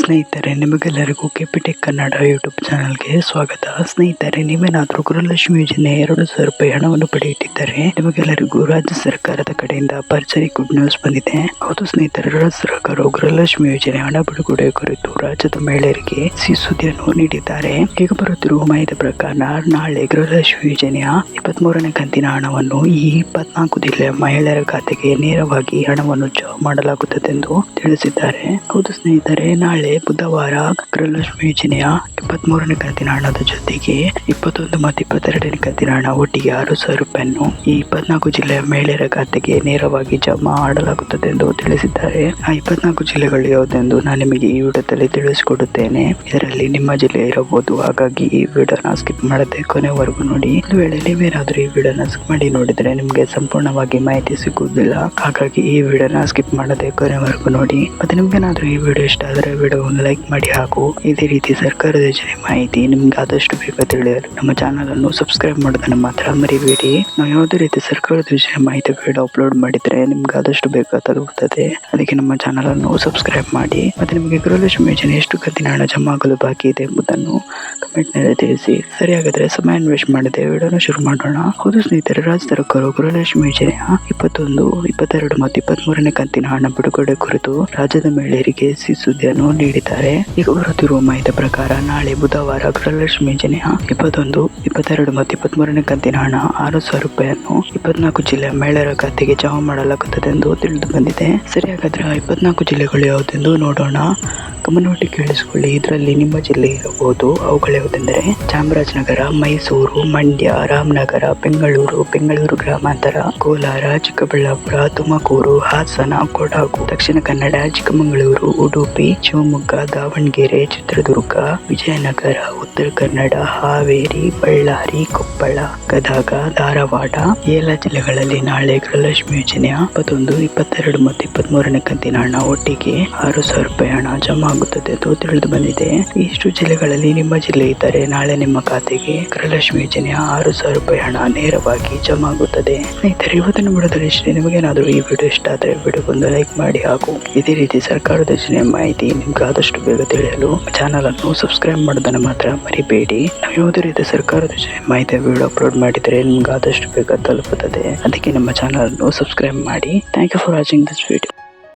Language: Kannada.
ಸ್ನೇಹಿತರೆ, ನಿಮಗೆಲ್ಲರಿಗೂ ಕೆಪಿಟೆಕ್ ಕನ್ನಡ ಯೂಟ್ಯೂಬ್ ಚಾನಲ್ಗೆ ಸ್ವಾಗತ. ಸ್ನೇಹಿತರೆ, ನೀವೇನಾದರೂ ಗೃಹಲಕ್ಷ್ಮಿ ಯೋಜನೆ 2,000 ರೂಪಾಯಿ ಹಣವನ್ನು ಪಡೆಯುತ್ತಿದ್ದರೆ ನಿಮಗೆಲ್ಲರಿಗೂ ರಾಜ್ಯ ಸರ್ಕಾರದ ಕಡೆಯಿಂದ ಭರ್ಜರಿ ಗುಡ್ ನ್ಯೂಸ್ ಬಂದಿದೆ. ಹೌದು ಸ್ನೇಹಿತರೆ, ರಾಜ್ಯ ಸರ್ಕಾರವು ಗೃಹಲಕ್ಷ್ಮಿ ಯೋಜನೆ ಹಣ ಬಿಡುಗಡೆ ಕುರಿತು ರಾಜ್ಯದ ಮಹಿಳೆಯರಿಗೆ ಸಿಹಿ ಸುದ್ದಿಯನ್ನು ನೀಡಿದ್ದಾರೆ. ಈಗ ಬರುತ್ತಿರುವ ಮಾಹಿತಿ ಪ್ರಕಾರ ನಾಳೆ ಗೃಹಲಕ್ಷ್ಮಿ ಯೋಜನೆಯ 23ನೇ ಕಂತಿನ ಹಣವನ್ನು ಈ 24 ಜಿಲ್ಲೆಯ ಮಹಿಳೆಯರ ಖಾತೆಗೆ ನೇರವಾಗಿ ಹಣವನ್ನು ಜಮಾ ಮಾಡಲಾಗುತ್ತದೆ ಎಂದು ತಿಳಿಸಿದ್ದಾರೆ. ಹೌದು ಸ್ನೇಹಿತರೆ, ನಾಳೆ ಬುಧವಾರ ಗೃಹಲಕ್ಷ್ಮಿ ಯೋಜನೆಯ 23ನೇ ಕಂತಿನ ಹಣದ ಜೊತೆಗೆ 21 ಮತ್ತು 22ನೇ ಕಂತಿನ ಹಣ ಒಟ್ಟಿಗೆ 6,000 ರೂಪಾಯಿಯನ್ನು ಈ 24 ಜಿಲ್ಲೆಯ ಮಹಿಳೆಯರ ಖಾತೆಗೆ ನೇರವಾಗಿ ಜಮಾ ಮಾಡಲಾಗುತ್ತದೆ ಎಂದು ತಿಳಿಸಿದ್ದಾರೆ. ಆ 24 ಜಿಲ್ಲೆಗಳು ಯಾವುದೆಂದು ನಾನು ನಿಮಗೆ ಈ ವಿಡಿಯೋದಲ್ಲಿ ತಿಳಿಸಿಕೊಡುತ್ತೇನೆ. ಇದರಲ್ಲಿ ನಿಮ್ಮ ಜಿಲ್ಲೆ ಇರಬಹುದು, ಹಾಗಾಗಿ ಈ ವಿಡಿಯೋನ ಸ್ಕಿಪ್ ಮಾಡದೆ ಕೊನೆವರೆಗೂ ನೋಡಿ. ಒಂದು ವೇಳೆ ನೀವೇನಾದರೂ ಈ ವಿಡಿಯೋನ ಸ್ಕಿಪ್ ಮಾಡಿ ನೋಡಿದ್ರೆ ನಿಮಗೆ ಸಂಪೂರ್ಣವಾಗಿ ಮಾಹಿತಿ ಸಿಗುವುದಿಲ್ಲ. ಹಾಗಾಗಿ ಈ ವಿಡಿಯೋನ ಸ್ಕಿಪ್ ಮಾಡದೆ ಕೊನೆವರೆಗೂ ನೋಡಿ. ಮತ್ತೆ ನಿಮ್ಗೇನಾದ್ರೂ ಈ ವಿಡಿಯೋ ಇಷ್ಟ ಆದರೆ ವಿಡಿಯೋವನ್ನು ಲೈಕ್ ಮಾಡಿ, ಹಾಗೂ ಇದೇ ರೀತಿ ಸರ್ಕಾರದ ಯೋಜನೆ ಮಾಹಿತಿ ನಿಮ್ಗೆ ಆದಷ್ಟು ಬೇಗ ತಿಳಿಯಲು ನಮ್ಮ ಚಾನಲ್ ಅನ್ನು ಸಬ್ಸ್ಕ್ರೈಬ್ ಮಾಡೋದನ್ನ ಮಾತ್ರ ಮರಿಬೇಡಿ. ನಾವು ಯಾವುದೇ ರೀತಿ ಸರ್ಕಾರದ ಯೋಜನೆ ಮಾಹಿತಿ ವಿಡಿಯೋ ಅಪ್ಲೋಡ್ ಮಾಡಿದ್ರೆ ನಿಮ್ಗೆ ಆದಷ್ಟು ಬೇಗ ತಲುಪುತ್ತದೆ. ಅದಕ್ಕೆ ನಮ್ಮ ಚಾನಲ್ ಅನ್ನು ಸಬ್ಸ್ಕ್ರೈಬ್ ಮಾಡಿ. ಮತ್ತೆ ನಿಮಗೆ ಗೃಹಲಕ್ಷ್ಮಿ ಯೋಜನೆ ಎಷ್ಟು ಕಂತಿನ ಹಣ ಜಮಾ ಆಗಲು ಬಾಕಿ ಇದೆ ಎಂಬುದನ್ನು ಕಮೆಂಟ್ ನಲ್ಲಿ ತಿಳಿಸಿ. ಸರಿಯಾಗಿದ್ರೆ ಸಮಯ ವೇಸ್ಟ್ ಮಾಡದೆ ವಿಡಿಯೋನ ಶುರು ಮಾಡೋಣ. ಹೌದು ಸ್ನೇಹಿತರೆ, ರಾಜ್ಯ ಸರ್ಕಾರವು ಗೃಹಲಕ್ಷ್ಮಿ ಯೋಜನೆಯ 21, 22 ಮತ್ತು 23ನೇ ಕಂತಿನ ಹಣ ಬಿಡುಗಡೆ ಕುರಿತು ರಾಜ್ಯದ ಮಹಿಳೆಯರಿಗೆ ಸಿಹಿ ಸುದ್ದಿಯನ್ನು ನೀಡಿದ್ದಾರೆ. ಈಗ ಬರುತ್ತಿರುವ ಮಾಹಿತಿ ಪ್ರಕಾರ ನಾಳೆ ಬುಧವಾರ ಗೃಹಲಕ್ಷ್ಮಿ ಯೋಜನೆಯ 21, 22 ಮತ್ತು 23ನೇ ಕಂತಿನ ಹಣ 6,000 ರೂಪಾಯಿಯನ್ನು 24 ಜಿಲ್ಲೆಯ ಮಹಿಳೆಯರ ಖಾತೆಗೆ ಜಮಾ ಮಾಡಲಾಗುತ್ತದೆ ಎಂದು ತಿಳಿದು ಬಂದಿದೆ. ಸರಿಯಾಗಿದ್ರೆ 24 ಜಿಲ್ಲೆಗಳು ಯಾವುದೆಂದು ನೋಡೋಣ. ಗಮನವಿಟ್ಟು ಕೇಳಿಸಿಕೊಳ್ಳಿ. ಇದರಲ್ಲಿ ನಿಮ್ಮ ಜಿಲ್ಲೆ ಇರಬಹುದು. ಅವುಗಳು ಯಾವುದೆಂದರೆ ಚಾಮರಾಜನಗರ, ಮೈಸೂರು, ಮಂಡ್ಯ, ರಾಮನಗರ, ಬೆಂಗಳೂರು ಗ್ರಾಮಾಂತರ, ಕೋಲಾರ, ಚಿಕ್ಕಬಳ್ಳಾಪುರ, ತುಮಕೂರು, ಹಾಸನ, ಕೊಡಗು, ದಕ್ಷಿಣ ಕನ್ನಡ, ಚಿಕ್ಕಮಗಳೂರು, ಉಡುಪಿ, ಶಿವಮೊಗ್ಗ, ದಾವಣಗೆರೆ, ಚಿತ್ರದುರ್ಗ, ವಿಜಯನಗರ, ಉತ್ತರ ಕನ್ನಡ, ಹಾವೇರಿ, ಬಳ್ಳಾರಿ, ಕೊಪ್ಪಳ, ಗದಗ, ಧಾರವಾಡ ಈ ಎಲ್ಲ ಜಿಲ್ಲೆಗಳಲ್ಲಿ ನಾಳೆ ಗೃಹಲಕ್ಷ್ಮಿ ಯೋಜನೆಯ 21, 22 ಮತ್ತು 23ನೇ ಕಂತಿನ ಹಣ ಒಟ್ಟಿಗೆ 6,000 ರೂಪಾಯಿ ಹಣ ಜಮಾ ಆಗುತ್ತದೆ ಎಂದು ತಿಳಿದು ಬಂದಿದೆ. ಇಷ್ಟು ಜಿಲ್ಲೆಗಳಲ್ಲಿ ನಿಮ್ಮ ಜಿಲ್ಲೆ ಇದ್ದರೆ ನಾಳೆ ನಿಮ್ಮ ಖಾತೆಗೆ ಗೃಹಲಕ್ಷ್ಮಿ ಯೋಜನೆಯ 6,000 ರೂಪಾಯಿ ಹಣ ನೇರವಾಗಿ ಜಮಾ ಆಗುತ್ತದೆ. ಸ್ನೇಹಿತರೆ, ಇವತ್ತಿನ ವಿಡಿಯೋದಲ್ಲಿ ಇಷ್ಟೇ. ನಿಮಗೇನಾದರೂ ಈ ವಿಡಿಯೋ ಇಷ್ಟ ಆದರೆ ವಿಡಿಯೋಗೊಂದು ಲೈಕ್ ಮಾಡಿ, ಹಾಗೂ ಇದೇ ರೀತಿ ಸರ್ಕಾರದ ಯೋಜನೆಯ ಮಾಹಿತಿ ನಿಮ್ಗೆ ಆದಷ್ಟು ಬೇಗ ತಿಳಿಯಲು ಚಾನಲ್ ಅನ್ನು ಸಬ್ಸ್ಕ್ರೈಬ್ ಮಾಡೋದನ್ನ ಮಾತ್ರ ಮರಿಬೇಡಿ. ನಾವು ಯಾವುದೇ ರೀತಿ ಸರ್ಕಾರದ ಯೋಜನೆ ಮಾಹಿತಿ ವಿಡಿಯೋ ಅಪ್ಲೋಡ್ ಮಾಡಿದರೆ ನಿಮ್ಗೆ ಆದಷ್ಟು ಬೇಗ ತಲುಪುತ್ತದೆ. ಅದಕ್ಕೆ ನಮ್ಮ ಚಾನಲ್ ಅನ್ನು ಸಬ್ಸ್ಕ್ರೈಬ್ ಮಾಡಿ. Thank you for watching this video.